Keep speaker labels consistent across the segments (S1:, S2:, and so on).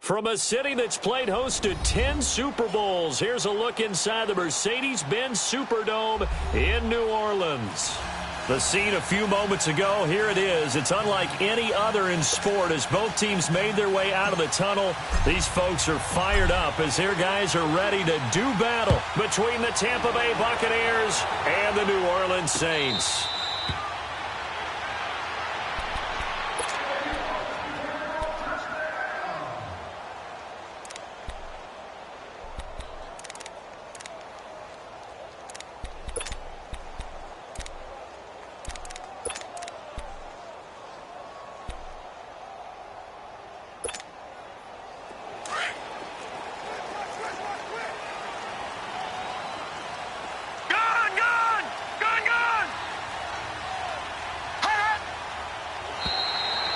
S1: From a city that's played host to 10 Super Bowls, here's a look inside the Mercedes-Benz Superdome in New Orleans. The scene a few moments ago, here it is. It's unlike any other in sport as both teams made their way out of the tunnel. These folks are fired up as their guys are ready to do battle between the Tampa Bay Buccaneers and the New Orleans Saints.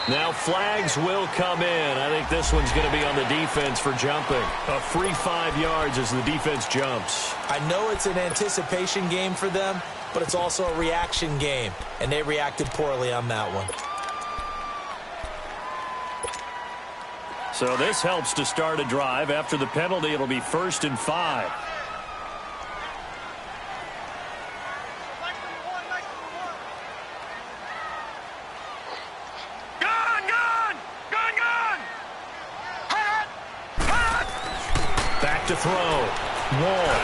S1: Now flags will come in. I think this one's going to be on the defense for jumping. A free 5 yards as the defense jumps.
S2: I know it's an anticipation game for them, but it's also a reaction game, and they reacted poorly on that one.
S1: So this helps to start a drive. After the penalty, it'll be 1st and 5. To throw. Wall.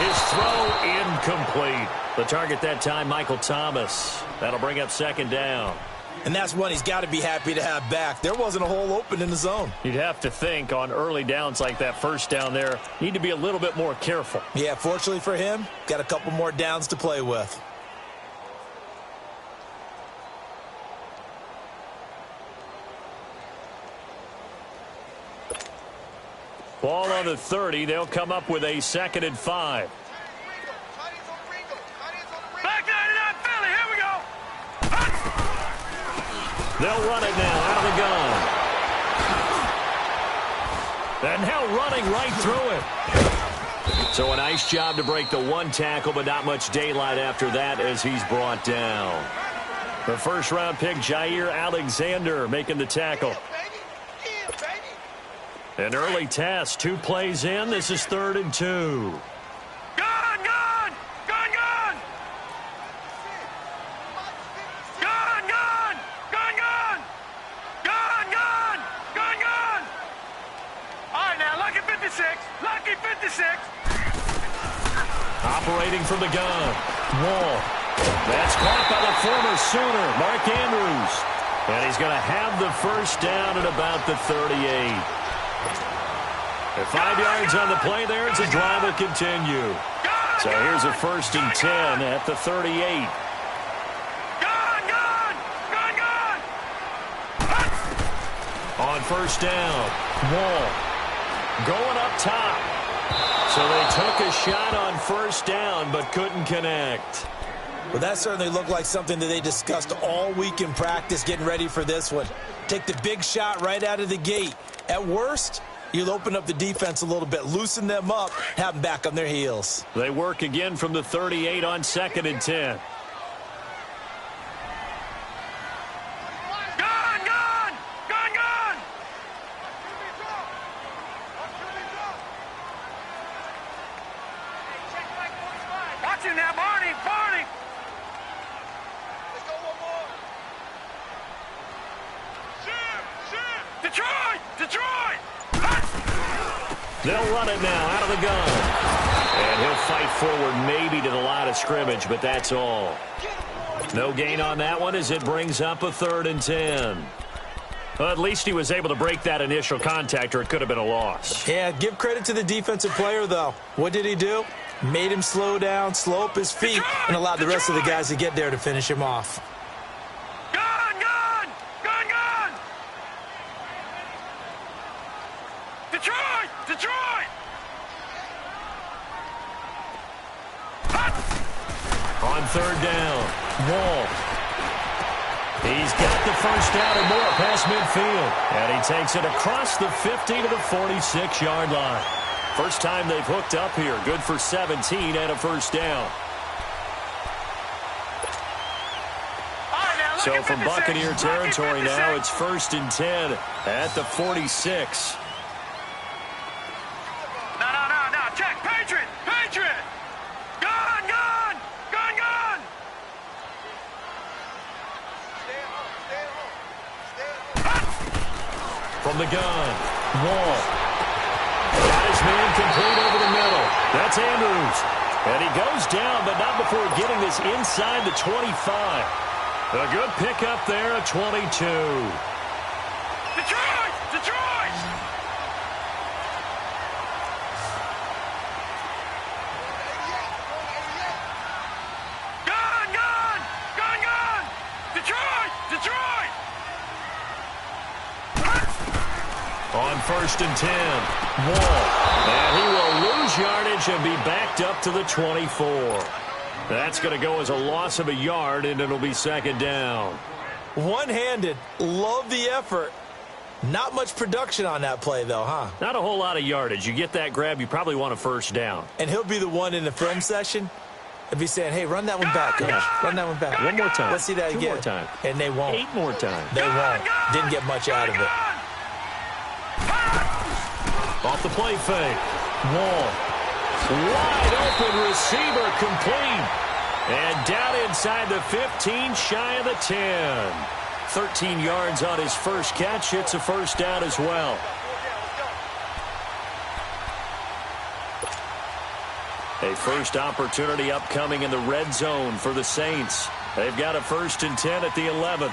S1: His throw incomplete. The target that time, Michael Thomas. That'll bring up 2nd down.
S2: And that's one he's got to be happy to have back. There wasn't a hole open in the zone.
S1: You'd have to think on early downs like that 1st down there, need to be a little bit more careful.
S2: Yeah, fortunately for him, got a couple more downs to play with.
S1: Ball on the 30. They'll come up with a 2nd and 5.
S3: Back 99 Philly. Here we go.
S1: They'll run it now out of the gun. And now running right through it. So a nice job to break the 1 tackle, but not much daylight after that as he's brought down. The 1st-round pick, Jair Alexander, making the tackle. An early test, 2 plays in. This is 3rd and 2.
S3: Gun, gun! Gun, gun! Gun, gun! Gun, gun! Gun, gun! Gun, gun! All right, now, lucky 56. Lucky 56.
S1: Operating from the gun. Wall. That's caught by the former Sooner, Mark Andrews. And he's going to have the 1st down at about the 38. At 5 yards on the play there, it's a drive will continue. So here's a 1st and 10 at the 38. On 1st down, Wall going up top. So they took a shot on 1st down but couldn't connect.
S2: Well, that certainly looked like something that they discussed all week in practice getting ready for this one. Take the big shot right out of the gate. At worst, you'll open up the defense a little bit, loosen them up, have them back on their heels.
S1: They work again from the 38 on 2nd and 10.
S3: Gun, gun! Gun, gun! Watch him now, Barney! Barney! Let's go one more. Shoot! Detroit! Detroit!
S1: They'll run it now out of the gun. And he'll fight forward maybe to the line of scrimmage, but that's all. No gain on that one as it brings up a 3rd and 10. Well, at least he was able to break that initial contact, or it could have been a loss.
S2: Yeah, give credit to the defensive player, though. What did he do? Made him slow down, slow up his feet, and allowed the rest of the guys to get there to finish him off.
S3: Gun, gun! Gun, gun! Detroit! Detroit!
S1: On 3rd down, Wall. He's got the 1st down and more past midfield. And he takes it across the 50 to the 46-yard line. First time they've hooked up here. Good for 17 and a 1st down. So from Buccaneer territory now, it's 1st and 10 at the 46.
S3: No. Check. Patriot. Gun.
S1: From the gun, Wall. Got his man complete over the middle. That's Andrews. And he goes down, but not before getting this inside the 25. A good pickup there at 22.
S3: Detroit! Gun! Detroit!
S1: On 1st and 10, Wall. And he will lose yardage and be backed up to the 24. That's going to go as a loss of a yard, and it'll be 2nd down.
S2: One-handed. Love the effort. Not much production on that play, though, huh?
S1: Not a whole lot of yardage. You get that grab, you probably want a 1st down.
S2: And he'll be the one in the film session. He'll be saying, hey, run that one back, coach. Run that one back.
S1: One more time.
S2: Let's see that again.
S1: 2 more times.
S2: And they won't.
S1: 8 more times.
S2: They won't. Didn't get much out of it.
S1: Off the play fake. Wall. Wide open receiver complete. And down inside the 15, shy of the 10. 13 yards on his first catch. It's a 1st down as well. A first opportunity upcoming in the red zone for the Saints. They've got a 1st and 10 at the 11th.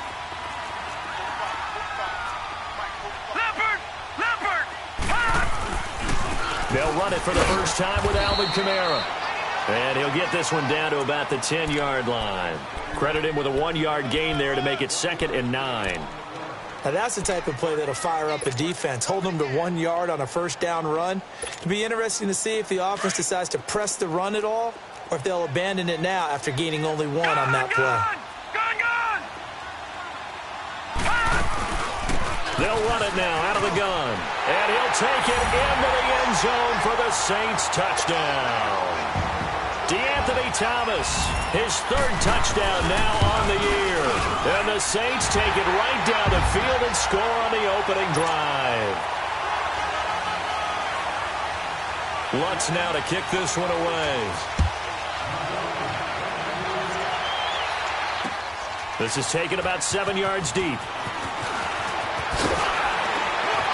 S1: They'll run it for the first time with Alvin Kamara. And he'll get this one down to about the 10-yard line. Credit him with a 1-yard gain there to make it 2nd and 9.
S2: Now that's the type of play that'll fire up a defense. Hold them to 1 yard on a 1st down run. It'll be interesting to see if the offense decides to press the run at all, or if they'll abandon it now after gaining only 1 on that play.
S1: They'll run it now out of the gun. And he'll take it into the end zone for the Saints touchdown. DeAnthony Thomas, his 3rd touchdown now on the year. And the Saints take it right down the field and score on the opening drive. Lutz now to kick this one away. This is taken about 7 yards deep.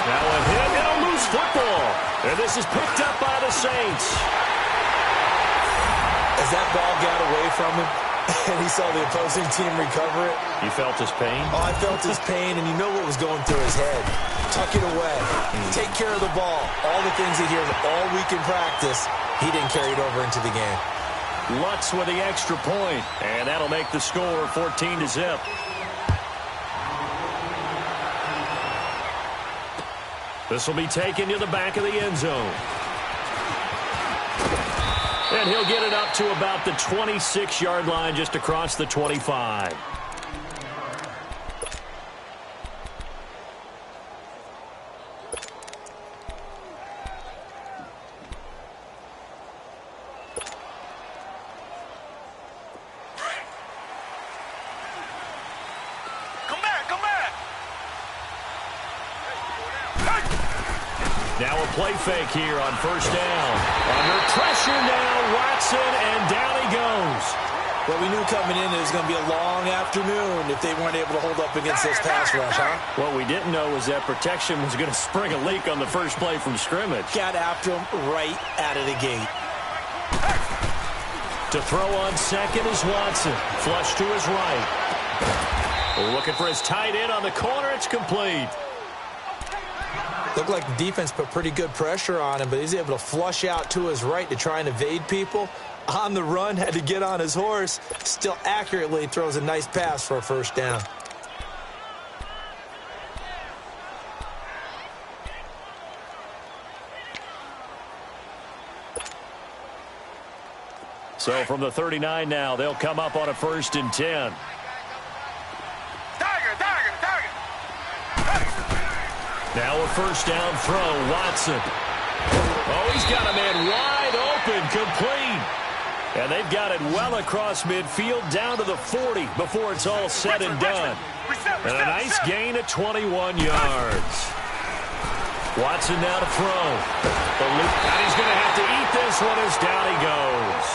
S1: Now a hit and a loose football. And this is picked up by the Saints.
S2: As that ball got away from him and he saw the opposing team recover it.
S1: You felt his pain?
S2: Oh, I felt his pain, and you know what was going through his head. Tuck it away. Take care of the ball. All the things he hears all week in practice, he didn't carry it over into the game.
S1: Lutz with the extra point, and that'll make the score 14-0. This will be taken to the back of the end zone. And he'll get it up to about the 26-yard line just across the 25. Now a play fake here on 1st down. Under pressure now, Watson, and down he goes.
S2: Well, we knew coming in it was going to be a long afternoon if they weren't able to hold up against this pass rush, huh?
S1: What we didn't know was that protection was going to spring a leak on the first play from scrimmage.
S2: Got after him right out of the gate.
S1: To throw on second is Watson. Flush to his right. Looking for his tight end on the corner. It's complete.
S2: Looked like the defense put pretty good pressure on him, but he's able to flush out to his right to try and evade people. On the run, had to get on his horse. Still accurately throws a nice pass for a 1st down.
S1: So from the 39 now, they'll come up on a 1st and 10. Now a 1st down throw, Watson. Oh, he's got a man wide open, complete. And they've got it well across midfield down to the 40 before it's all said and done. And a nice gain of 21 yards. Watson now to throw. And he's going to have to eat this one as down he goes.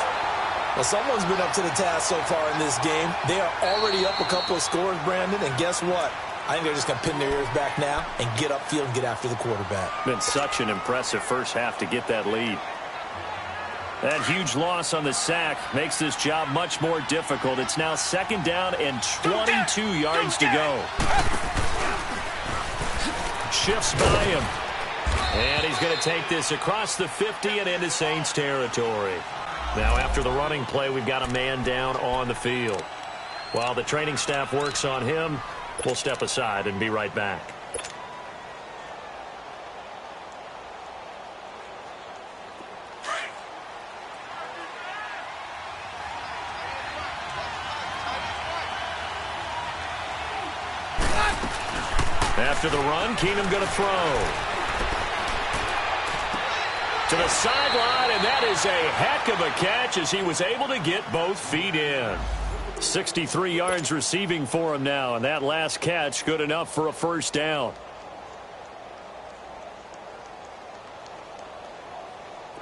S2: Well, someone's been up to the task so far in this game. They are already up a couple of scores, Brandon, and guess what? I think they're just going to pin their ears back now and get upfield and get after the quarterback.
S1: Been such an impressive first half to get that lead. That huge loss on the sack makes this job much more difficult. It's now 2nd down and 22 yards to go. Shifts by him. And he's going to take this across the 50 and into Saints territory. Now after the running play, we've got a man down on the field. While the training staff works on him, we'll step aside and be right back. After the run, Keenum going to throw. To the sideline, and that is a heck of a catch as he was able to get both feet in. 63 yards receiving for him now, and that last catch good enough for a first down.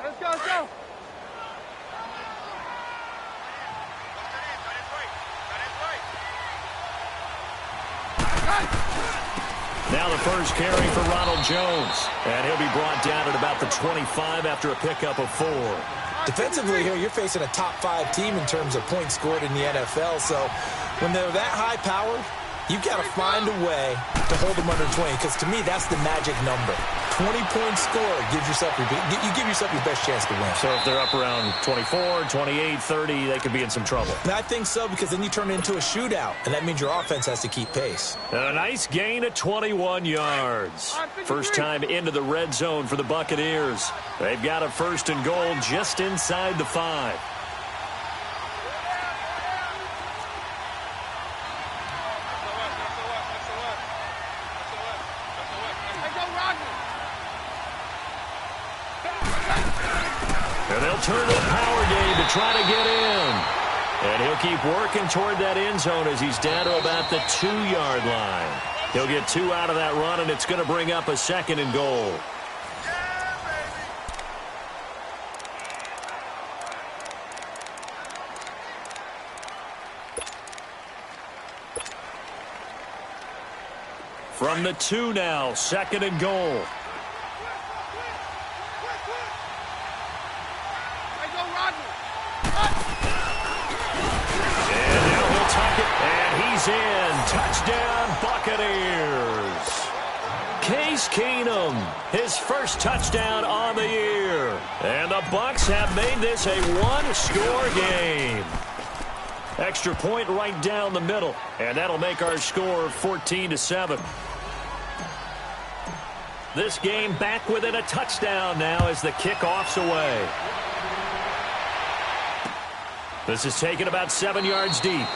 S3: Let's go, let's go.
S1: Now the first carry for Ronald Jones. And he'll be brought down at about the 25 after a pickup of 4.
S2: Defensively here, you're facing a top 5 team in terms of points scored in the NFL. So when they're that high powered, you've got to find a way to hold them under 20. Because to me, that's the magic number. 20-point score gives yourself you give yourself your best chance to win.
S1: So if they're up around 24, 28, 30, they could be in some trouble.
S2: And I think so, because then you turn it into a shootout, and that means your offense has to keep pace.
S1: And a nice gain of 21 yards. First time into the red zone for the Buccaneers. They've got a 1st and goal just inside the 5. And they'll turn to a power game to try to get in. And he'll keep working toward that end zone as he's down to about the 2-yard line. He'll get 2 out of that run, and it's going to bring up a 2nd and goal. From the 2 now, 2nd and goal. In. Touchdown, Buccaneers. Case Keenum, his first touchdown on the year. And the Bucs have made this a 1-score game. Extra point right down the middle. And that'll make our score 14-7. This game back within a touchdown now as the kickoff's away. This is taken about 7 yards deep.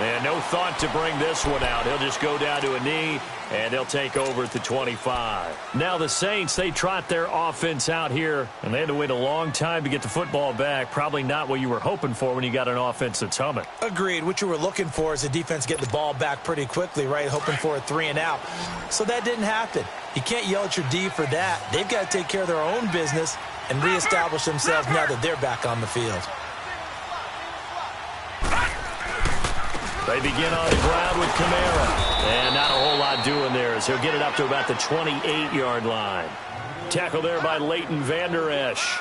S1: And no thought to bring this one out. He'll just go down to a knee, and they'll take over at the 25. Now the Saints, they trot their offense out here, and they had to wait a long time to get the football back. Probably not what you were hoping for when you got an offense that's humming.
S2: Agreed. What you were looking for is a defense getting the ball back pretty quickly, right? Hoping for a 3 and out. So that didn't happen. You can't yell at your D for that. They've got to take care of their own business and reestablish themselves now that they're back on the field.
S1: They begin on the ground with Kamara. And not a whole lot doing there as he'll get it up to about the 28-yard line. Tackle there by Leighton Vander Esch.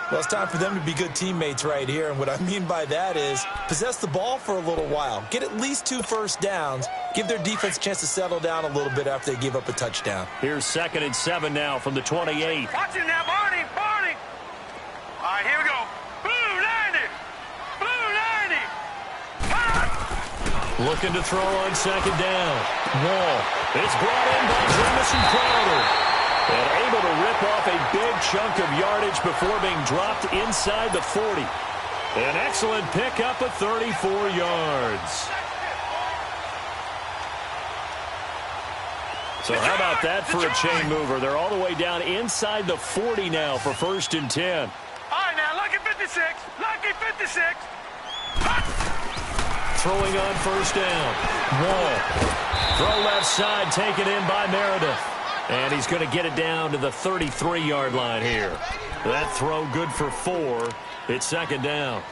S2: Well, it's time for them to be good teammates right here. And what I mean by that is possess the ball for a little while. Get at least 2 first downs. Give their defense a chance to settle down a little bit after they give up a touchdown.
S1: Here's 2nd and 7 now from the 28.
S3: Watch him now, Barney, Barney. All right, here we go. Blue 90. Blue 90.
S1: Looking to throw on 2nd down. Wall. It's brought in by Jamison Crowder. And able to rip off a big chunk of yardage before being dropped inside the 40. An excellent pickup of 34 yards. So how about that for a chain mover? They're all the way down inside the 40 now for 1st and 10.
S3: All right, now look at 50. 56. Lucky 56.
S1: Throwing on first down. Wall. Throw left side, taken in by Meredith. And he's going to get it down to the 33-yard line here. That throw good for 4. It's second down.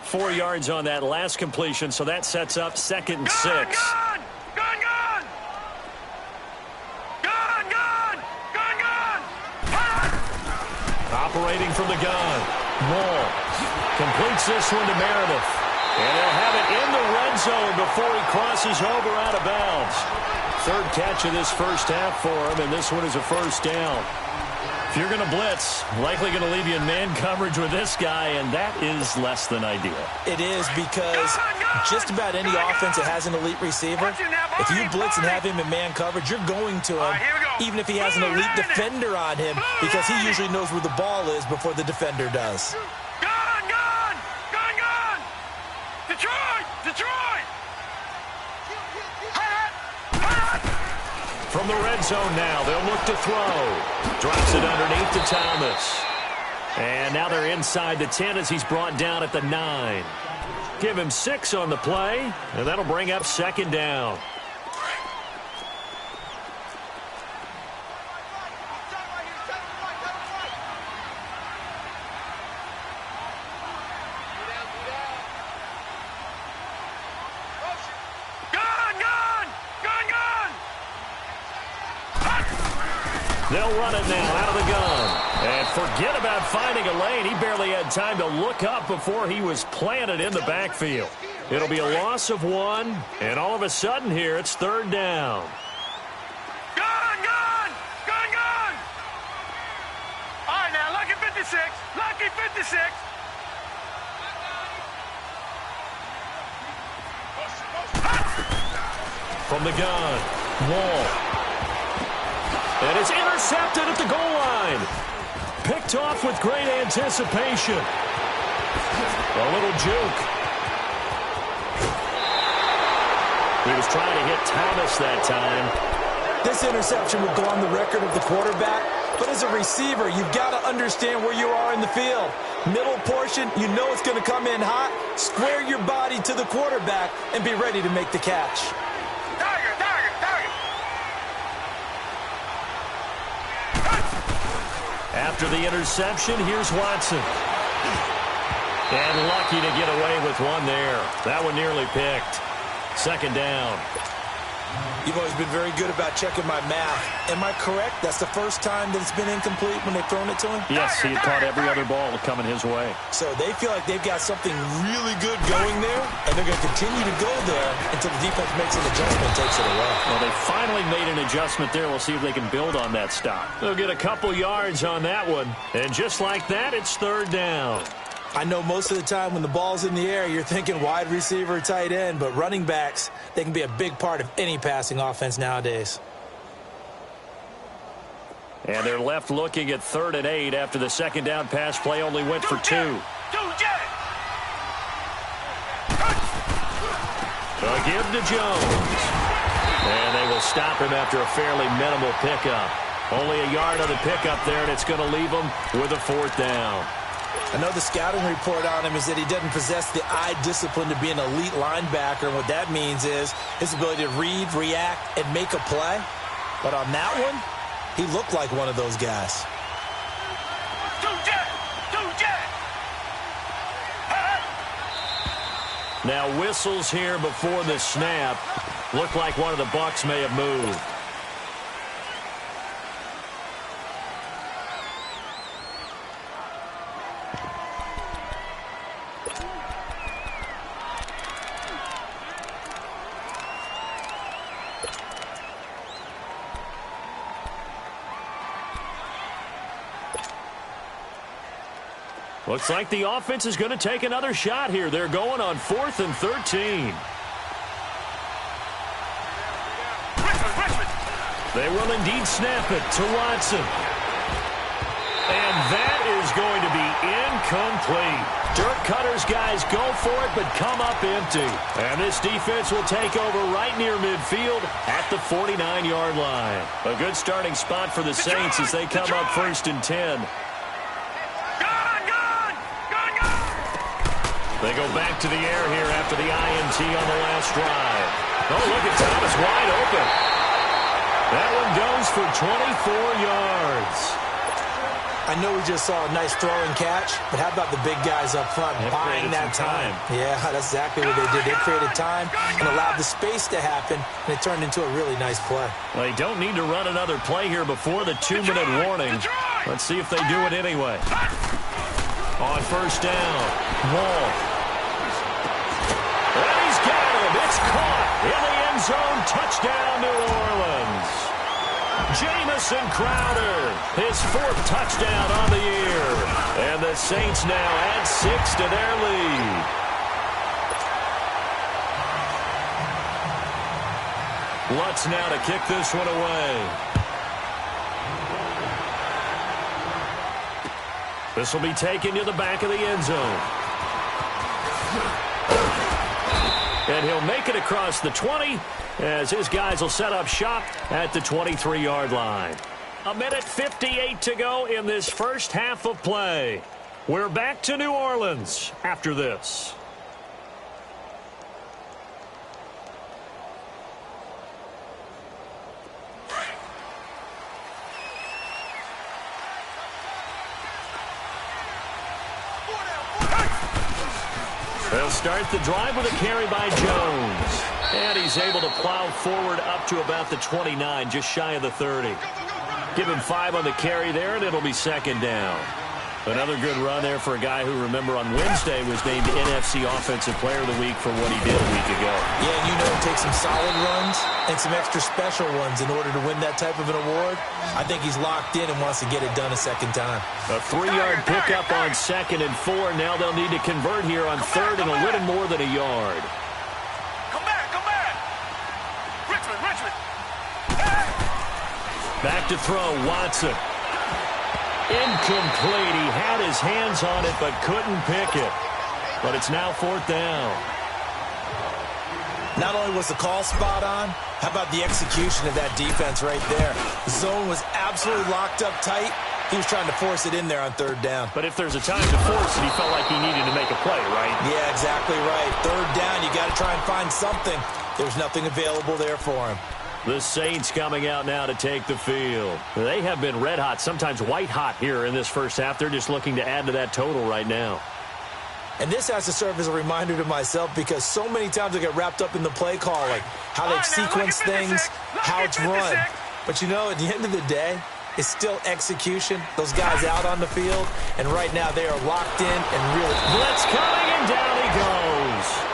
S1: 4 yards on that last completion, so that sets up second and 6.
S3: Gun! Gun! Gun! Gun! Gun! Gun! Gun!
S1: Operating from the gun. Wall completes this one to Meredith. And he'll have it in the red zone before he crosses over out of bounds. Third catch of this first half for him, and this one is a first down. If you're going to blitz, likely going to leave you in man coverage with this guy, and that is less than ideal.
S2: It is, because just about any offense that has an elite receiver, if you blitz and have him in man coverage, you're going to him, even if he has an elite defender on him, because he usually knows where the ball is before the defender does.
S3: Gun! Gun! Gun! Gun! Detroit! Detroit!
S1: From the red zone now, they'll look to throw. Drops it underneath to Thomas. And now they're inside the 10 as he's brought down at the 9. Give him 6 on the play, and that'll bring up second down. They'll run it now out of the gun. And forget about finding a lane. He barely had time to look up before he was planted in the backfield. It'll be a loss of 1, and all of a sudden here it's third down.
S3: Gun! Gun! Gun! Gun! All right, now, lucky 56. Lucky 56.
S1: From the gun, Wall. And it's intercepted at the goal line. Picked off with great anticipation. A little juke. He was trying to hit Thomas that time.
S2: This interception would go on the record of the quarterback, but as a receiver, you've got to understand where you are in the field. Middle portion, you know it's going to come in hot. Square your body to the quarterback and be ready to make the catch.
S1: After the interception, here's Watson. And lucky to get away with one there. That one nearly picked. Second down.
S2: You've always been very good about checking my math. Am I correct? That's the first time that it's been incomplete when they've thrown it to him?
S1: Yes, he had caught every other ball coming his way.
S2: So they feel like they've got something really good going there, and they're going to continue to go there until the defense makes an adjustment and takes it away.
S1: Well, they finally made an adjustment there. We'll see if they can build on that stop. They'll get a couple yards on that one. And just like that, it's third down.
S2: I know most of the time when the ball's in the air, you're thinking wide receiver, tight end, but running backs, they can be a big part of any passing offense nowadays.
S1: And they're left looking at 3rd and 8 after the second down pass play only went for 2.
S3: Do jet.
S1: A give to Jones. And they will stop him after a fairly minimal pickup. Only a yard on the pickup there, and it's going to leave him with a 4th down.
S2: I know the scouting report on him is that he doesn't possess the eye discipline to be an elite linebacker, and what that means is his ability to read, react, and make a play. But on that one, he looked like one of those guys.
S1: Now whistles here before the snap. Looked like one of the Bucs may have moved. Looks like the offense is going to take another shot here. They're going on 4th and 13. They will indeed snap it to Watson. And that is going to be incomplete. Dirt Cutter's guys go for it, but come up empty. And this defense will take over right near midfield at the 49-yard line. A good starting spot for the Saints as they come up 1st and 10. They go back to the air here after the INT on the last drive. Oh, look at Thomas wide open. That one goes for 24 yards.
S2: I know we just saw a nice throw and catch, but how about the big guys up front buying that time? Yeah, that's exactly what they did. They created time and allowed the space to happen, and it turned into a really nice play.
S1: Well, they don't need to run another play here before the 2-minute warning. Let's see if they do it anyway. On 1st down, Wall. And he's got him. It's caught in the end zone. Touchdown, New Orleans. Jamison Crowder, his 4th touchdown on the year. And the Saints now add 6 to their lead. Lutz now to kick this one away. This will be taken to the back of the end zone. And he'll make it across the 20 as his guys will set up shop at the 23-yard line. 1:58 to go in this first half of play. We're back to New Orleans after this. They'll start the drive with a carry by Jones. And he's able to plow forward up to about the 29, just shy of the 30. Give him 5 on the carry there, and it'll be 2nd down. Another good run there for a guy who, remember, on Wednesday was named NFC Offensive Player of the Week for what he did a week ago.
S2: Yeah, and you know it takes some solid runs and some extra special ones in order to win that type of an award. I think he's locked in and wants to get it done a 2nd time.
S1: A 3-yard pickup on 2nd and 4. Now they'll need to convert here on 3rd and a little more than a yard.
S3: Come back. Richmond.
S1: Back to throw, Watson. Incomplete. He had his hands on it but couldn't pick it. But it's now 4th down.
S2: Not only was the call spot on, how about the execution of that defense right there? The zone was absolutely locked up tight. He was trying to force it in there on 3rd down.
S1: But if there's a time to force it, he felt like he needed to make a play, right?
S2: Yeah, exactly right. 3rd down, you got to try and find something. There's nothing available there for him.
S1: The Saints coming out now to take the field. They have been red hot, sometimes white hot here in this first half. They're just looking to add to that total right now.
S2: And this has to serve as a reminder to myself because so many times I get wrapped up in the play call, like how they've sequenced things, how it's run. But, you know, at the end of the day, it's still execution. Those guys out on the field, and right now they are locked in and really...
S1: Blitz coming, and down he goes.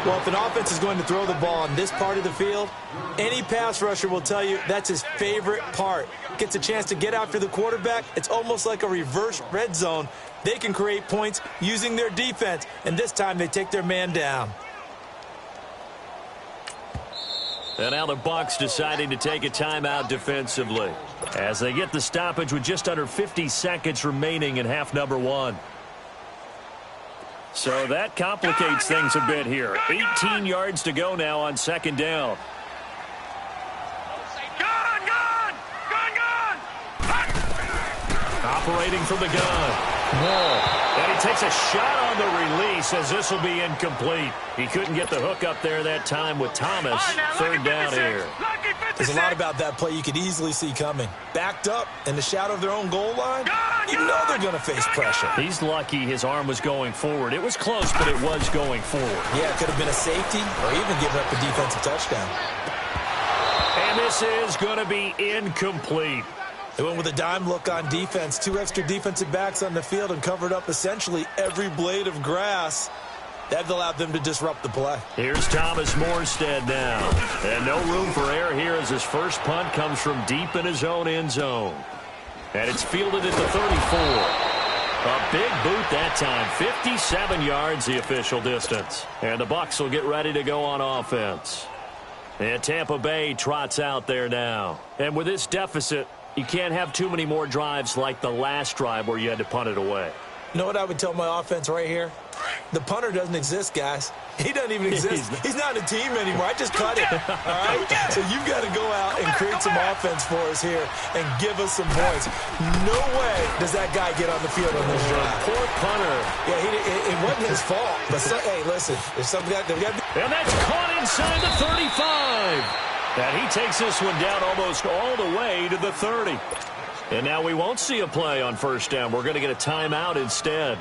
S2: Well, if an offense is going to throw the ball on this part of the field, any pass rusher will tell you that's his favorite part. Gets a chance to get after the quarterback. It's almost like a reverse red zone. They can create points using their defense, and this time they take their man down.
S1: And now the Bucs deciding to take a timeout defensively as they get the stoppage with just under 50 seconds remaining in half number 1. So that complicates things a bit here. 18 yards to go now on 2nd down. Operating from the gun. Wall. And he takes a shot on the release as this will be incomplete. He couldn't get the hook up there that time with Thomas. 3rd down here.
S2: There's a lot about that play you could easily see coming. Backed up in the shadow of their own goal line, you know they're going to face pressure.
S1: He's lucky his arm was going forward. It was close, but it was going forward.
S2: Yeah, it could have been a safety or even given up a defensive touchdown.
S1: And this is going to be incomplete.
S2: They went with a dime look on defense. 2 extra defensive backs on the field and covered up essentially every blade of grass. That allowed them to disrupt the play.
S1: Here's Thomas Morstead now. And no room for error here as his first punt comes from deep in his own end zone. And it's fielded at the 34. A big boot that time. 57 yards the official distance. And the Bucs will get ready to go on offense. And Tampa Bay trots out there now. And with this deficit, you can't have too many more drives like the last drive where you had to punt it away.
S2: You know what I would tell my offense right here? The punter doesn't exist, guys. He doesn't even exist. He's not a team anymore. I just cut it, all right? So you've got to go out and create some offense for us here and give us some points. No way does that guy get on the field on this drive.
S1: Poor punter.
S2: Yeah, it wasn't his fault. But, hey, listen, there's something that we got to do.
S1: And that's caught inside the 35. And he takes this one down almost all the way to the 30. And now we won't see a play on first down. We're going to get a timeout instead,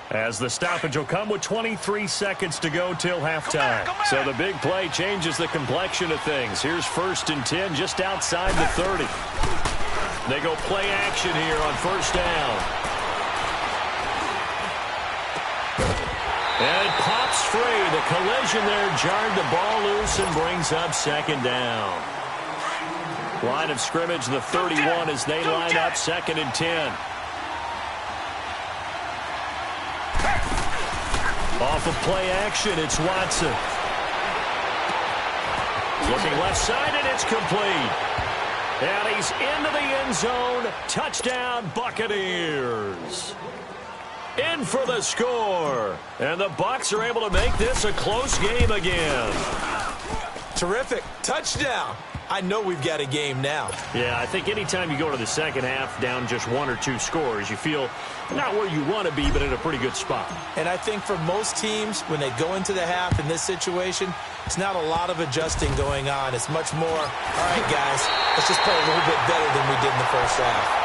S1: as the stoppage will come with 23 seconds to go till halftime. So the big play changes the complexion of things. Here's 1st and 10 just outside the 30. They go play action here on first down. And it pops free. The collision there jarred the ball loose and brings up 2nd down. Line of scrimmage, the 31, as they line up 2nd and 10. Off of play action, it's Watson. Looking left side, and it's complete. And he's into the end zone. Touchdown, Buccaneers. In for the score. And the Bucs are able to make this a close game again.
S2: Terrific. Touchdown. I know we've got a game now.
S1: Yeah, I think anytime you go to the second half down just 1 or 2 scores, you feel not where you want to be, but in a pretty good spot.
S2: And I think for most teams, when they go into the half in this situation, it's not a lot of adjusting going on. It's much more, all right, guys, let's just play a little bit better than we did in the first half.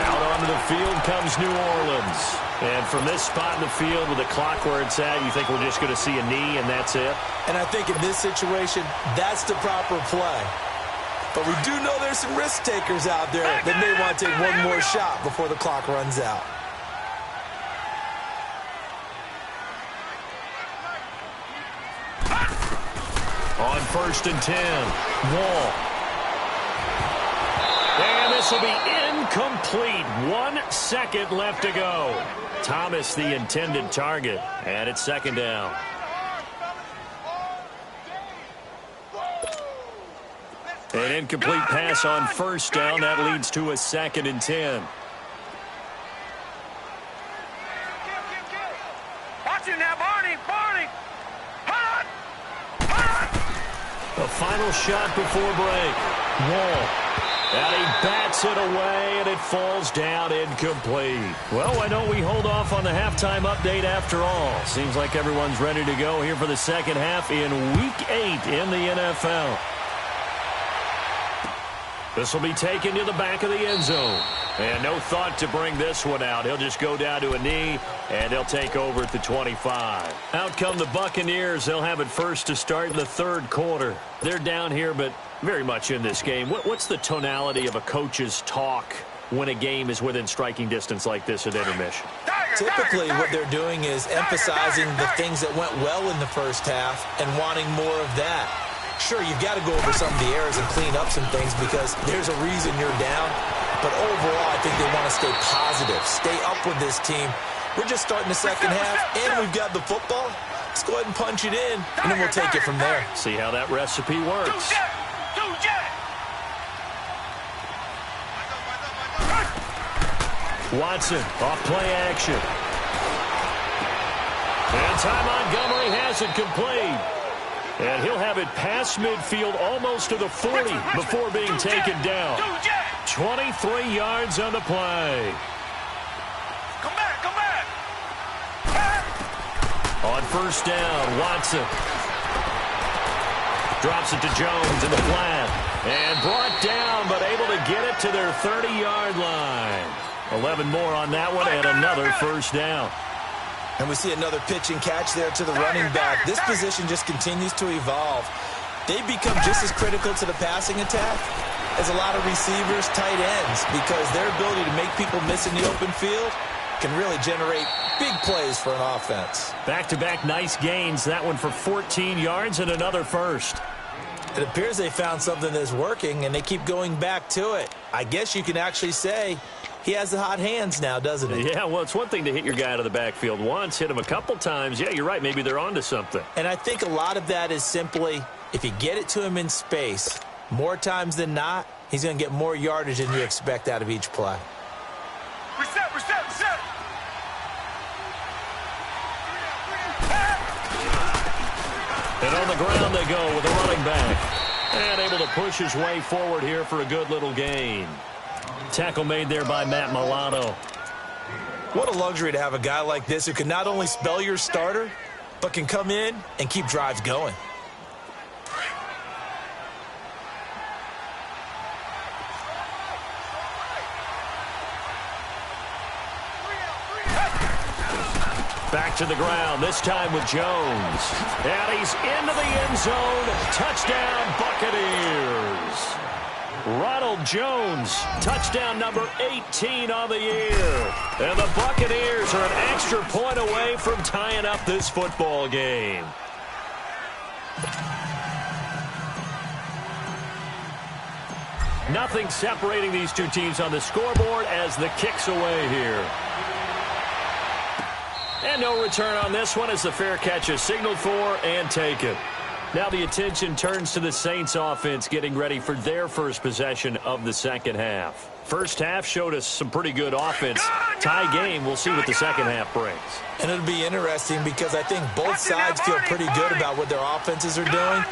S1: Out onto the field comes New Orleans. And from this spot in the field with the clock where it's at, you think we're just going to see a knee and that's it?
S2: And I think in this situation, that's the proper play. But we do know there's some risk takers out there that may want to take one more shot before the clock runs out.
S1: On 1st and 10, Wall. And this will be incomplete. 1 second left to go. Thomas, the intended target, and it's 2nd down. An incomplete pass on first down. That leads to a 2nd and 10.
S3: Watch it now, Barney.
S1: The final shot before break. Wall. And he bats it away, and it falls down incomplete. Well, why don't we hold off on the halftime update after all? Seems like everyone's ready to go here for the second half in Week 8 in the NFL. This will be taken to the back of the end zone. And no thought to bring this one out. He'll just go down to a knee, and he'll take over at the 25. Out come the Buccaneers. They'll have it first to start in the 3rd quarter. They're down here, but very much in this game. What's the tonality of a coach's talk when a game is within striking distance like this at intermission?
S2: Typically, what they're doing is emphasizing the things that went well in the first half and wanting more of that. Sure, you've got to go over some of the errors and clean up some things because there's a reason you're down. But overall, I think they want to stay positive, stay up with this team. We're just starting the second half, and we've got the football. Let's go ahead and punch it in, and then we'll take it from there.
S1: See how that recipe works. Watson, off play action. And Ty Montgomery has it complete. And he'll have it past midfield almost to the 40 before being taken down. 23 yards on the play.
S3: Come back.
S1: On first down, Watson. Drops it to Jones in the flat. And brought down, but able to get it to their 30-yard line. 11 more on that one, and another first down.
S2: And we see another pitch and catch there to the running back. This position just continues to evolve. They've become just as critical to the passing attack as a lot of receivers, tight ends, because their ability to make people miss in the open field can really generate big plays for an offense.
S1: Back-to-back nice gains. That one for 14 yards and another first.
S2: It appears they found something that's working, and they keep going back to it. I guess you can actually say he has the hot hands now, doesn't he?
S1: Yeah, well, it's one thing to hit your guy out of the backfield once, hit him a couple times. Yeah, you're right. Maybe they're onto something.
S2: And I think a lot of that is simply if you get it to him in space, more times than not, he's going to get more yardage than you expect out of each play.
S3: Reset.
S1: And on the ground they go with a running back. And able to push his way forward here for a good little gain. Tackle made there by Matt Milano.
S2: What a luxury to have a guy like this who can not only spell your starter, but can come in and keep drives going.
S1: Back to the ground, this time with Jones. And he's into the end zone. Touchdown, Buccaneers. Ronald Jones, touchdown number 18 on the year. And the Buccaneers are an extra point away from tying up this football game. Nothing separating these two teams on the scoreboard as the kick's away here. And no return on this one as the fair catch is signaled for and taken. Now the attention turns to the Saints offense getting ready for their first possession of the second half. First half showed us some pretty good offense. Tie game, we'll see what the second half brings.
S2: And it'll be interesting because I think both sides feel pretty good about what their offenses are doing.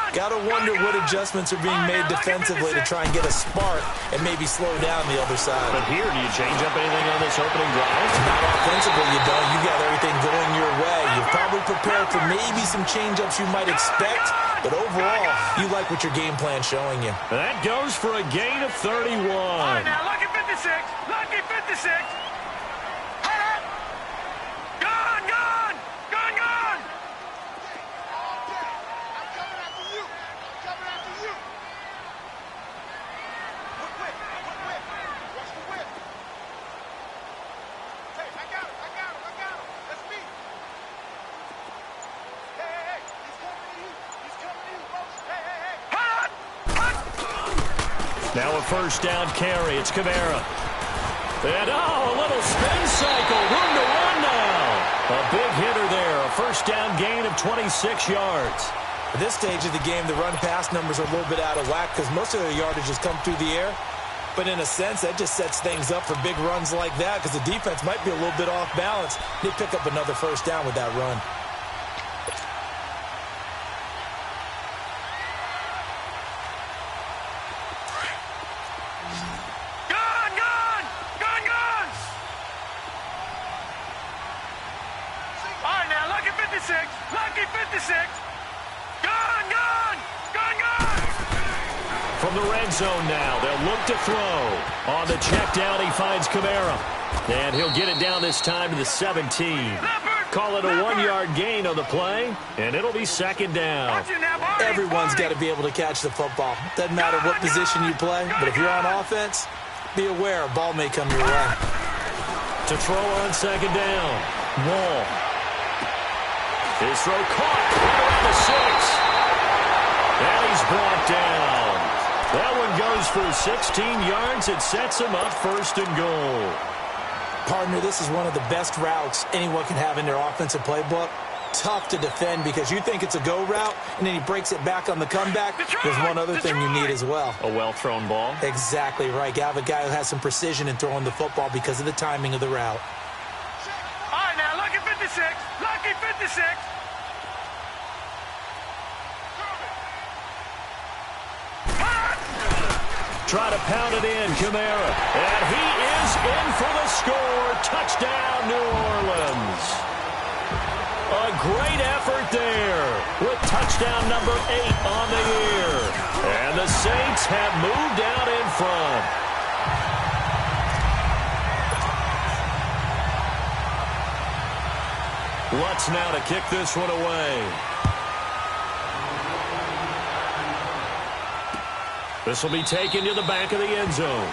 S2: Got to wonder what adjustments are being made defensively to try and get a spark and maybe slow down the other side.
S1: But here, do you change up anything on this opening drive?
S2: Not offensively, you don't. You got everything going your way. You've probably prepared for maybe some change-ups you might expect, but overall, you like what your game plan's showing you.
S1: That goes for a gain of 31.
S3: All right, now, lucky 56. Lucky 56. Gone, gone, gone, gone.
S1: Now a first down carry. It's Kamara. And, a little spin cycle. Room to run now. A big hitter there. A first down gain of 26 yards.
S2: At this stage of the game, the run-pass numbers are a little bit out of whack because most of their yardage has come through the air. But in a sense, that just sets things up for big runs like that because the defense might be a little bit off balance. They pick up another first down with that run.
S3: Lucky 56. Gone, gone, gone, gone.
S1: From the red zone now, they'll look to throw. On the check down, he finds Kamara. And he'll get it down this time to the 17. Call it a 1-yard gain on the play, and it'll be second down.
S2: Everyone's got to be able to catch the football. Doesn't matter what position you play, but if you're on offense, be aware a ball may come your way.
S1: To throw on second down, Wall. His throw caught right around the 6. And he's brought down. That one goes for 16 yards. It sets him up first and goal.
S2: Partner, this is one of the best routes anyone can have in their offensive playbook. Tough to defend because you think it's a go route, and then he breaks it back on the comeback. There's one other thing you need as well.
S1: A well-thrown ball.
S2: Exactly right. You have a guy who has some precision in throwing the football because of the timing of the route.
S3: All right, now, lucky 56. Lucky 56.
S1: Try to pound it in, Kamara. And he is in for the score. Touchdown, New Orleans. A great effort there with touchdown number 8 on the year. And the Saints have moved out in front. Lutz now to kick this one away. This will be taken to the back of the end zone.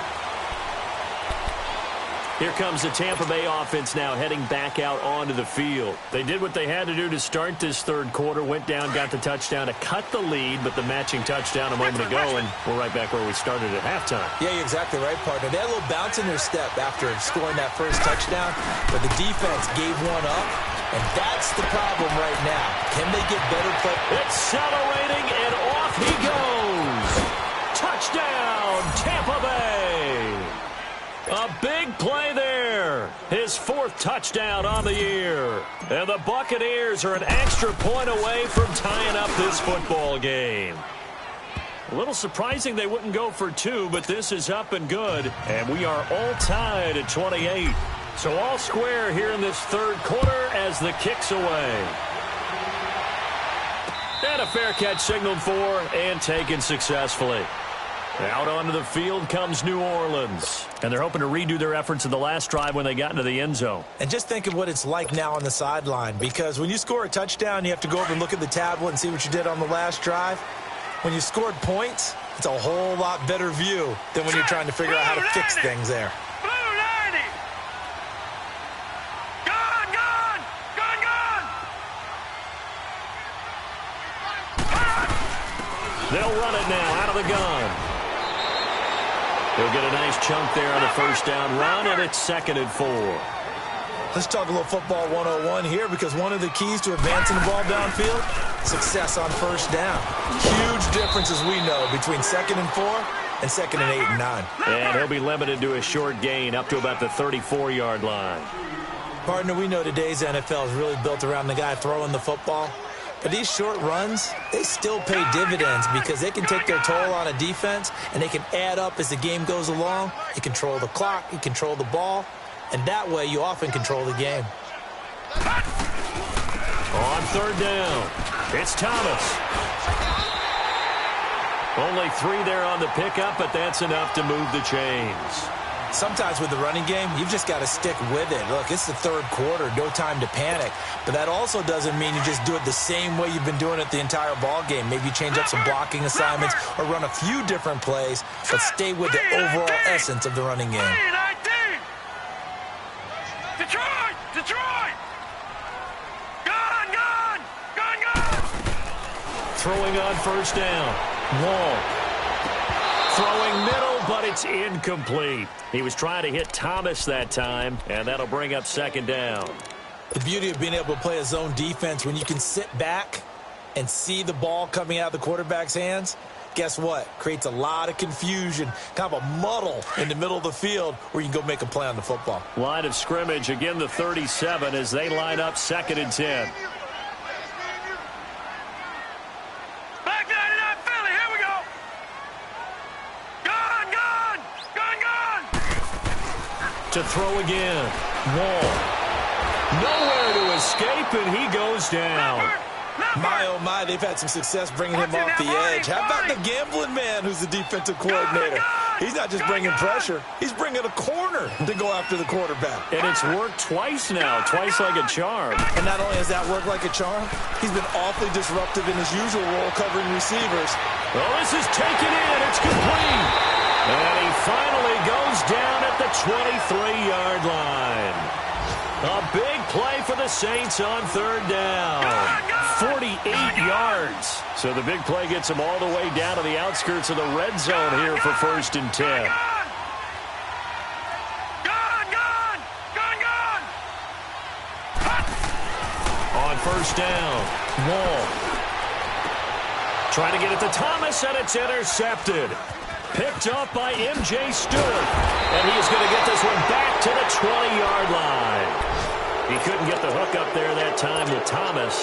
S1: Here comes the Tampa Bay offense now heading back out onto the field. They did what they had to do to start this third quarter, went down, got the touchdown to cut the lead, but the matching touchdown a moment ago, and we're right back where we started at halftime.
S2: Yeah, you're exactly right, partner. They had a little bounce in their step after scoring that first touchdown, but the defense gave one up, and that's the problem right now. Can they get better play?
S1: Accelerating, and off he goes. Touchdown, Tampa Bay. A big play there. there. His 4th touchdown on the year. And the Buccaneers are an extra point away from tying up this football game. A little surprising they wouldn't go for 2, but this is up and good. And we are all tied at 28. So all square here in this 3rd quarter as the kick's away. And a fair catch signaled for and taken successfully. Out onto the field comes New Orleans. And they're hoping to redo their efforts in the last drive when they got into the end zone.
S2: And just think of what it's like now on the sideline, because when you score a touchdown, you have to go over and look at the tablet and see what you did on the last drive. When you scored points, it's a whole lot better view than when you're trying to figure out how to fix things there.
S3: Blue 90. Gone, gone, gone, gone.
S1: They'll run it now out of the gun. He'll get a nice chunk there on the first down run, and it's 2nd and 4.
S2: Let's talk a little football 101 here, because one of the keys to advancing the ball downfield, success on first down. Huge difference, as we know, between 2nd and 4 and 2nd and 8 and 9.
S1: And he'll be limited to a short gain up to about the 34-yard line.
S2: Partner, we know today's NFL is really built around the guy throwing the football. But these short runs, they still pay dividends because they can take their toll on a defense, and they can add up as the game goes along. You control the clock, you control the ball, and that way you often control the game.
S1: On 3rd down, it's Thomas. Only 3 there on the pickup, but that's enough to move the chains.
S2: Sometimes with the running game, you've just got to stick with it. Look, it's the 3rd quarter, no time to panic. But that also doesn't mean you just do it the same way you've been doing it the entire ball game. Maybe you change up some blocking assignments or run a few different plays, but stay with the overall essence of the running game.
S3: Detroit! Detroit! Gone, gone! Gone, gone!
S1: Throwing on first down. Wall. Throwing middle, but it's incomplete. He was trying to hit Thomas that time, and that'll bring up 2nd down.
S2: The beauty of being able to play a zone defense when you can sit back and see the ball coming out of the quarterback's hands, guess what? Creates a lot of confusion, kind of a muddle in the middle of the field where you can go make a play on the football.
S1: Line of scrimmage, again the 37 as they line up 2nd and 10.
S3: Back 99 Philly, here we go! Gone, gone! Gone, gone!
S1: To throw again. Wall. Nowhere to escape, and he goes down.
S2: My, oh my, they've had some success bringing him off the edge. How about the gambling man who's the defensive coordinator? He's not just bringing pressure. He's bringing a corner to go after the quarterback.
S1: And it's worked twice now, twice like a charm.
S2: And not only has that worked like a charm, he's been awfully disruptive in his usual role covering receivers.
S1: Well, this is taken in. It's complete. And he finally goes down at the 23-yard line. A big play for the Saints on 3rd down. 48 yards. So the big play gets them all the way down to the outskirts of the red zone here for 1st and 10.
S3: Gone, gone! Gone, gone!
S1: On 1st down, Wall. Trying to get it to Thomas, and it's intercepted. Picked up by M.J. Stewart. And he's going to get this one back to the 20-yard line. He couldn't get the hook up there that time with Thomas.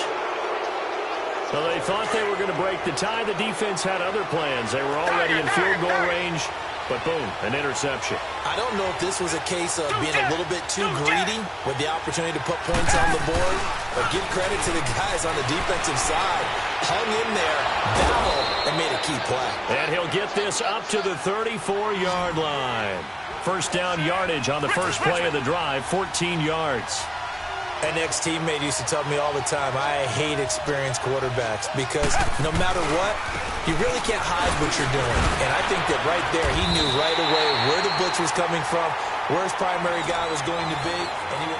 S1: So they thought they were going to break the tie. The defense had other plans. They were already in field goal range, but boom, an interception.
S2: I don't know if this was a case of being a little bit too greedy with the opportunity to put points on the board, but give credit to the guys on the defensive side. Hung in there, battled, and made a key play.
S1: And he'll get this up to the 34-yard line. First down yardage on the first play of the drive, 14 yards.
S2: An ex-teammate used to tell me all the time, I hate experienced quarterbacks because no matter what, you really can't hide what you're doing. And I think that right there, he knew right away where the blitz was coming from, where his primary guy was going to be, and he would...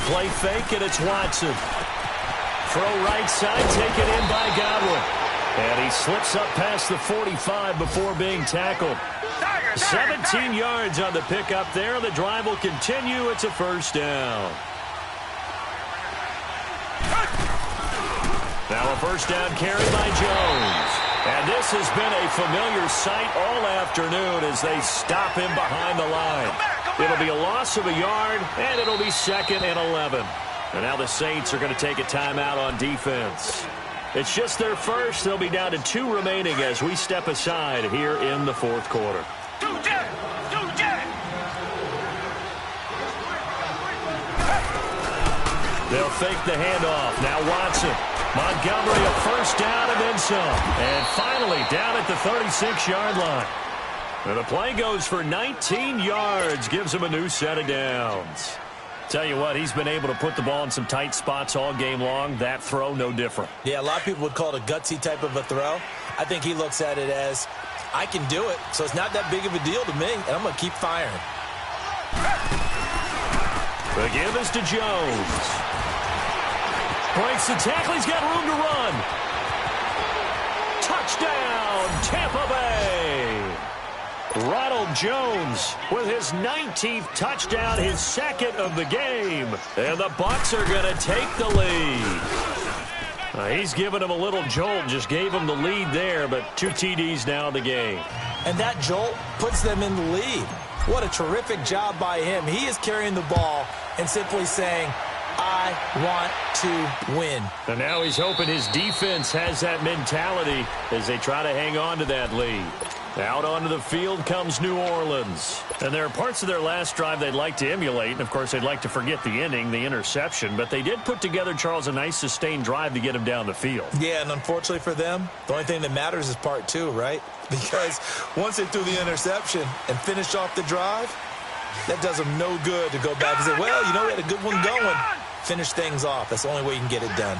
S1: Play fake, and it's Watson. Throw right side, taken in by Godwin. And he slips up past the 45 before being tackled.
S3: Tiger,
S1: 17 yards on the pickup there. The drive will continue. It's a first down. Now a first down carry by Jones. And this has been a familiar sight all afternoon as they stop him behind the line. It'll be a loss of a yard, and it'll be 2nd and 11. And now the Saints are going to take a timeout on defense. It's just their first. They'll be down to 2 remaining as we step aside here in the 4th quarter. They'll fake the handoff. Now Watson. Montgomery a first down and then some. And finally down at the 36-yard line. And the play goes for 19 yards. Gives him a new set of downs. Tell you what, he's been able to put the ball in some tight spots all game long. That throw, no different. Yeah, a lot of people would call it a gutsy type of a throw. I think he looks at it as, I can do it, so it's not that big of a deal to me, and I'm going to keep firing. The give is to Jones. Breaks the tackle. He's got room to run. Touchdown, Tampa Bay. Ronald Jones with his 19th touchdown, his 2nd of the game. And the Bucs are going to take the lead. He's given him a little jolt, just gave him the lead there, but 2 TDs now in the game.
S2: And that jolt puts them in the lead. What a terrific job by him. He is carrying the ball and simply saying, I want to win.
S1: And now he's hoping his defense has that mentality as they try to hang on to that lead. Out onto the field comes New Orleans. And there are parts of their last drive they'd like to emulate. And, of course, they'd like to forget the ending, the interception. But they did put together, Charles, a nice sustained drive to get him down the field.
S2: Yeah, and unfortunately for them, the only thing that matters is part 2, right? Because once they threw the interception and finished off the drive, that does them no good to go back and say, well, you know, we had a good one going. Finish things off. That's the only way you can get it done.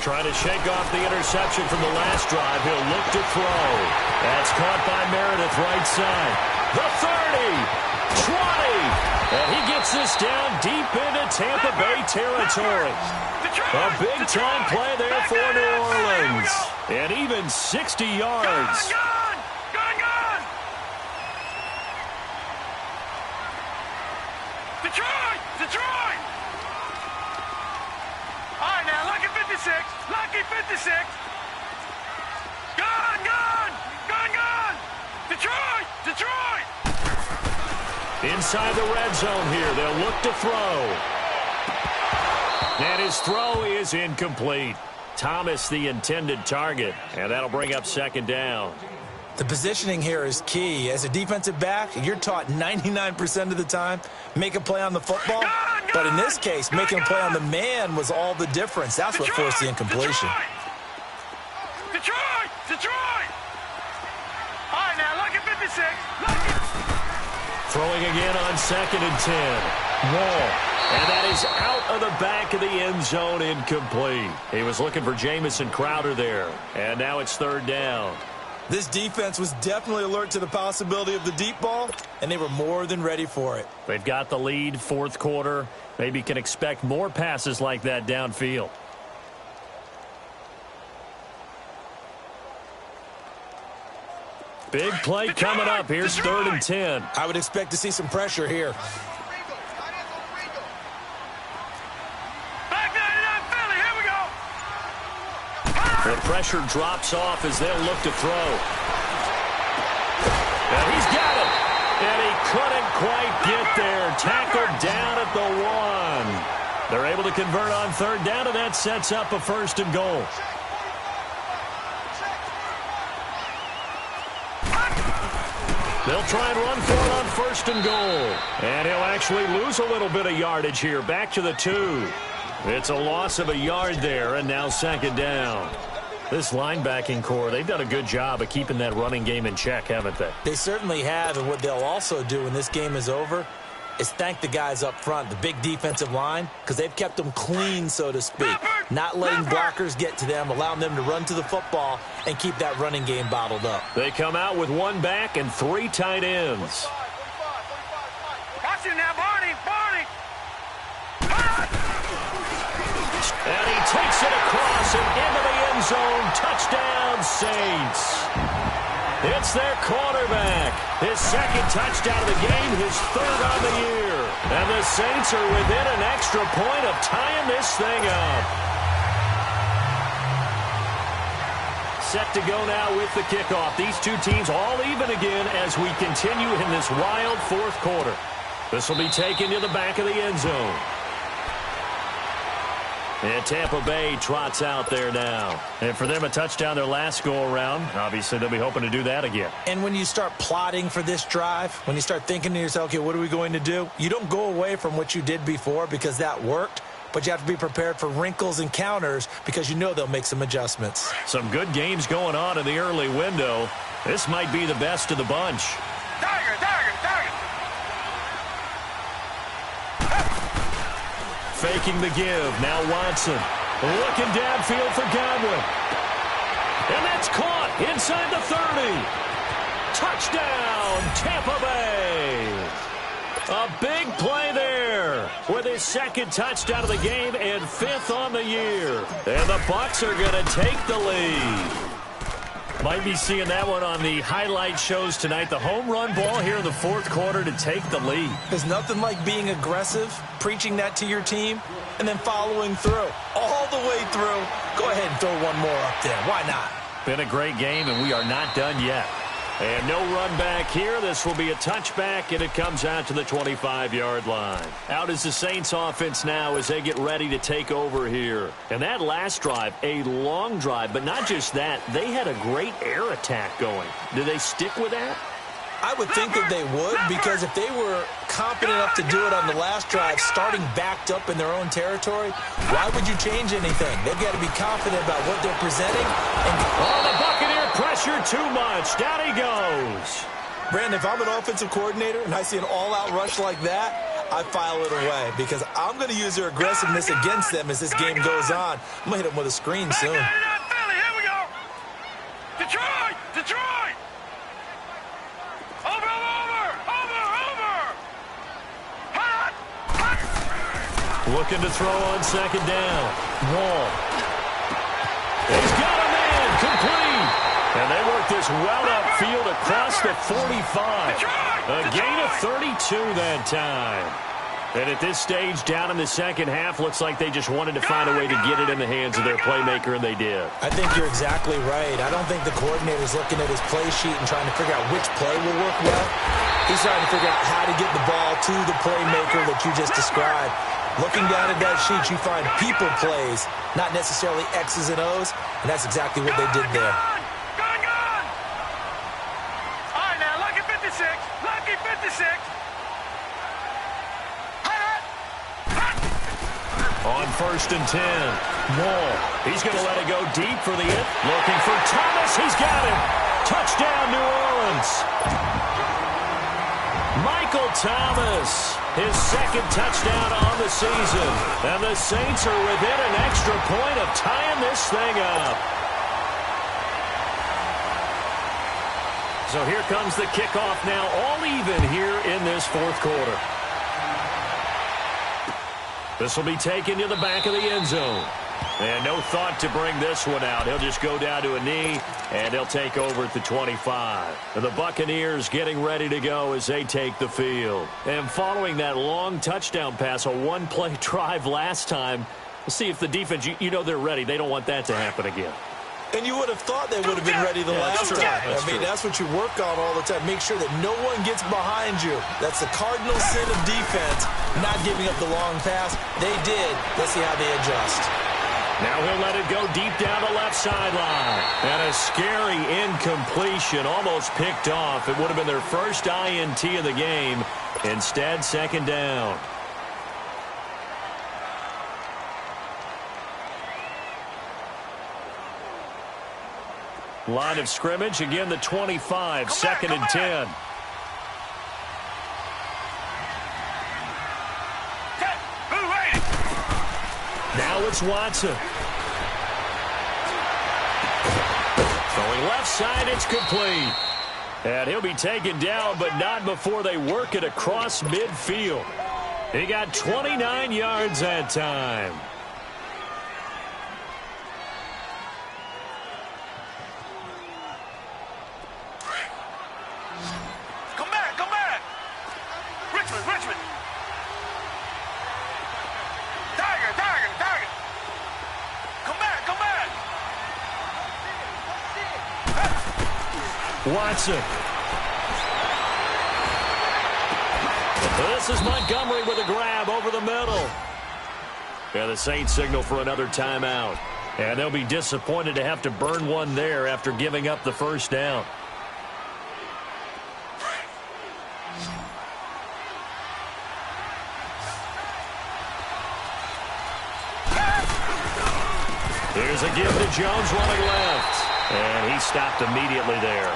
S1: Trying to shake off the interception from the last drive. He'll look to throw. That's caught by Meredith, right side. The 30, 20, and he gets this down deep into Tampa Bay territory. A big-time play there for New Orleans. And even 60 yards.
S3: Detroit! All right, now, lucky 56. Lucky 56. Gone! Detroit!
S1: Inside the red zone here. They'll look to throw. And his throw is incomplete. Thomas, the intended target. And that'll bring up 2nd down.
S2: The positioning here is key. As a defensive back, you're taught 99% of the time, make a play on the football. But in this case, making a play on the man was all the difference. That's what forced the incompletion.
S3: Detroit! All right, now, lucky 56. Lucky.
S1: Throwing again on 2nd and 10. Wall. And that is out of the back of the end zone, incomplete. He was looking for Jamison Crowder there. And now it's 3rd down.
S2: This defense was definitely alert to the possibility of the deep ball, and they were more than ready for it.
S1: They've got the lead, 4th quarter. Maybe can expect more passes like that downfield. Big play coming up. Here's 3rd and 10.
S2: I would expect to see some pressure here.
S1: The pressure drops off as they'll look to throw. And he's got it. And he couldn't quite get there. Tackled down at the 1. They're able to convert on 3rd down, and that sets up a 1st and goal. They'll try and run for it on 1st and goal. And he'll actually lose a little bit of yardage here. Back to the 2. It's a loss of a yard there, and now 2nd down. This linebacking core, they've done a good job of keeping that running game in check, haven't they?
S2: They certainly have, and what they'll also do when this game is over is thank the guys up front, the big defensive line, because they've kept them clean, so to speak. Not letting blockers get to them, allowing them to run to the football and keep that running game bottled up.
S1: They come out with 1 back and 3 tight ends.
S3: Watch him now, Barney!
S1: And he takes it across and into the end end zone. Touchdown, Saints. It's their quarterback. His second touchdown of the game, his third on the year. And the Saints are within an extra point of tying this thing up. Set to go now with the kickoff. These two teams all even again as we continue in this wild fourth quarter. This will be taken to the back of the end zone. And Tampa Bay trots out there now. And for them, a touchdown their last go-around. Obviously, they'll be hoping to do that again.
S2: And when you start plotting for this drive, when you start thinking to yourself, okay, what are we going to do? You don't go away from what you did before because that worked, but you have to be prepared for wrinkles and counters because you know they'll make some adjustments.
S1: Some good games going on in the early window. This might be the best of the bunch.
S3: Tiger, tiger, tiger.
S1: Faking the give. Now Watson. Looking downfield for Godwin. And that's caught inside the 30. Touchdown, Tampa Bay. A big play there with his second touchdown of the game and fifth on the year. And the Bucs are going to take the lead. Might be seeing that one on the highlight shows tonight. The home run ball here in the fourth quarter to take the lead.
S2: There's nothing like being aggressive, preaching that to your team, and then following through. All the way through. Go ahead and throw one more up there. Why not?
S1: Been a great game, and we are not done yet. And no run back here. This will be a touchback, and it comes out to the 25-yard line. Out is the Saints offense now as they get ready to take over here. And that last drive, a long drive, but not just that. They had a great air attack going. Do they stick with that?
S2: I would think that they would, because if they were confident enough to do it on the last drive, starting backed up in their own territory, why would you change anything? They've got to be confident about what they're presenting. And
S1: the Buccaneer pressure too much. Down he goes.
S2: Brandon, if I'm an offensive coordinator and I see an all-out rush like that, I file it away because I'm going to use their aggressiveness against them as this game goes on. I'm going to hit them with a screen soon.
S3: Here we go. Detroit! Detroit! Over! Hot!
S1: Looking to throw on second down. Wall. He's got a man. Complete. And they work this well upfield across the 45. A gain of 32 that time. And at this stage, down in the second half, looks like they just wanted to find a way to get it in the hands of their playmaker, and they did.
S2: I think you're exactly right. I don't think the coordinator's looking at his play sheet and trying to figure out which play will work well. He's trying to figure out how to get the ball to the playmaker that you just described. Looking down at that sheet, you find people plays, not necessarily X's and O's, and that's exactly what they did there.
S3: Gun! All right, now, lucky 56. Lucky 56.
S1: On 1st and 10, Wall. He's going to let it go deep for the end. Looking for Thomas. He's got him. Touchdown, New Orleans. Michael Thomas, his second touchdown on the season. And the Saints are within an extra point of tying this thing up. So here comes the kickoff now, all even here in this fourth quarter. This will be taken to the back of the end zone. And no thought to bring this one out. He'll just go down to a knee, and he'll take over at the 25. And the Buccaneers getting ready to go as they take the field. And following that long touchdown pass, a one-play drive last time, we'll see if the defense, you know they're ready. They don't want that to happen again.
S2: And you would have thought they would have been ready the last time. That's what you work on all the time. Make sure that no one gets behind you. That's the cardinal sin of defense, not giving up the long pass. They did. Let's see how they adjust.
S1: Now he'll let it go deep down the left sideline. And a scary incompletion, almost picked off. It would have been their first INT of the game. Instead, second down. Line of scrimmage, again the 25, second and 10. Now it's Watson. Throwing left side, it's complete. And he'll be taken down, but not before they work it across midfield. He got 29 yards that time. Watson. This is Montgomery with a grab over the middle. And the Saints signal for another timeout. And they'll be disappointed to have to burn one there after giving up the first down. Here's a give to Jones running left. And he stopped immediately there.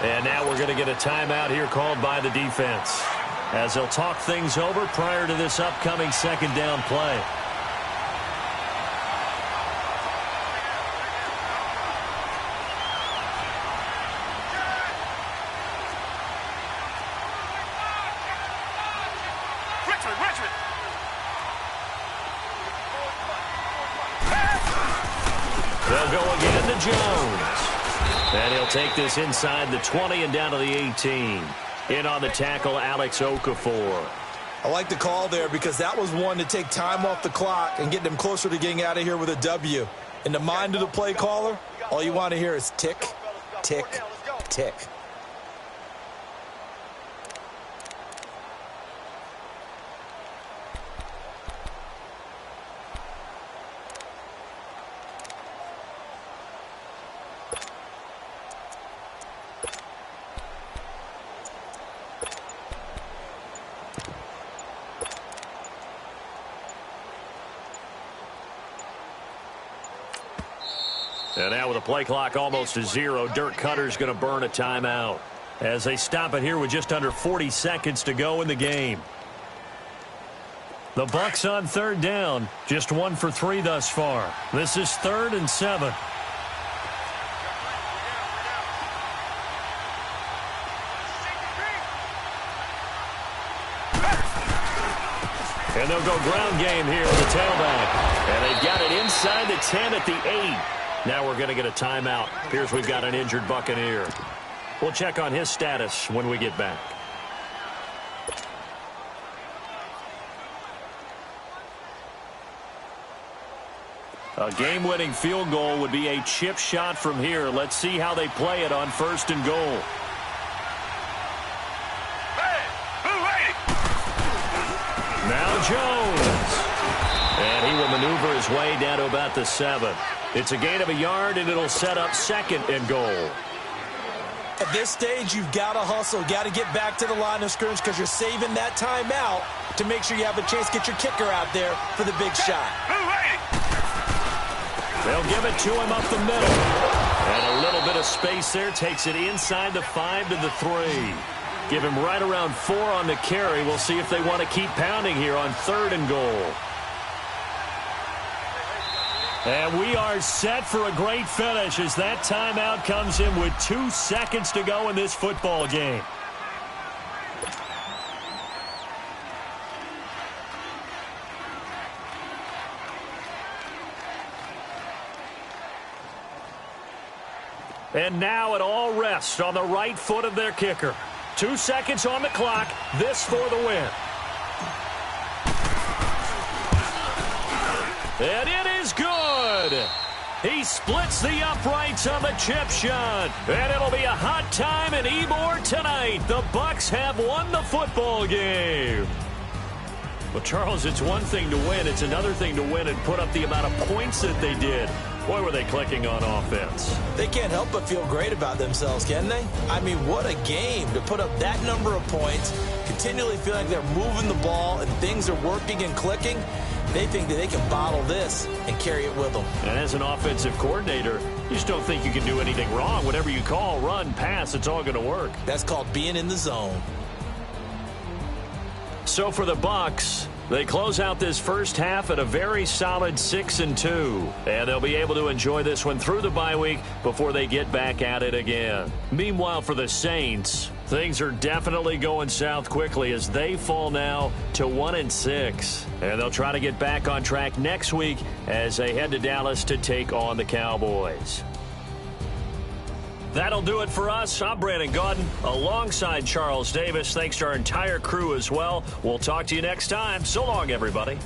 S1: And now we're going to get a timeout here called by the defense, as they'll talk things over prior to this upcoming second down play.
S3: Richmond.
S1: They'll go again to Jones. And he'll take this inside the 20 and down to the 18. In on the tackle, Alex Okafor.
S2: I like the call there because that was one to take time off the clock and get them closer to getting out of here with a W. In the mind of the play caller, all you want to hear is tick, tick, tick.
S1: And now with the play clock almost to zero, Dirk Cutter's going to burn a timeout as they stop it here with just under 40 seconds to go in the game. The Bucs on third down, just 1 for 3 thus far. This is 3rd and 7. And they'll go ground game here with the tailback. And they've got it inside the 10 at the 8. Now we're going to get a timeout. Appears we've got an injured Buccaneer. We'll check on his status when we get back. A game-winning field goal would be a chip shot from here. Let's see how they play it on 1st and goal. Now Jones. And he will maneuver his way down to about the 7. It's a gain of a yard, and it'll set up 2nd and goal.
S2: At this stage, you've got to hustle, got to get back to the line of scrimmage because you're saving that timeout to make sure you have a chance to get your kicker out there for the big shot.
S1: They'll give it to him up the middle. And a little bit of space there takes it inside the 5 to the 3. Give him right around 4 on the carry. We'll see if they want to keep pounding here on 3rd and goal. And we are set for a great finish as that timeout comes in with 2 seconds to go in this football game. And now it all rests on the right foot of their kicker. 2 seconds on the clock. This for the win. And it is good. He splits the uprights on the chip shot. And it'll be a hot time in Ybor tonight. The Bucs have won the football game. Well, Charles, it's one thing to win. It's another thing to win and put up the amount of points that they did. Boy, were they clicking on offense.
S2: They can't help but feel great about themselves, can they? I mean, what a game to put up that number of points, continually feeling like they're moving the ball and things are working and clicking. They think that they can bottle this and carry it with them.
S1: And as an offensive coordinator, you just don't think you can do anything wrong. Whatever you call, run, pass, it's all going to work.
S2: That's called being in the zone.
S1: So for the Bucs, they close out this first half at a very solid 6-2. And they'll be able to enjoy this one through the bye week before they get back at it again. Meanwhile, for the Saints, things are definitely going south quickly as they fall now to 1-6. And they'll try to get back on track next week as they head to Dallas to take on the Cowboys. That'll do it for us. I'm Brandon Gaudin alongside Charles Davis. Thanks to our entire crew as well. We'll talk to you next time. So long, everybody.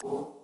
S4: you.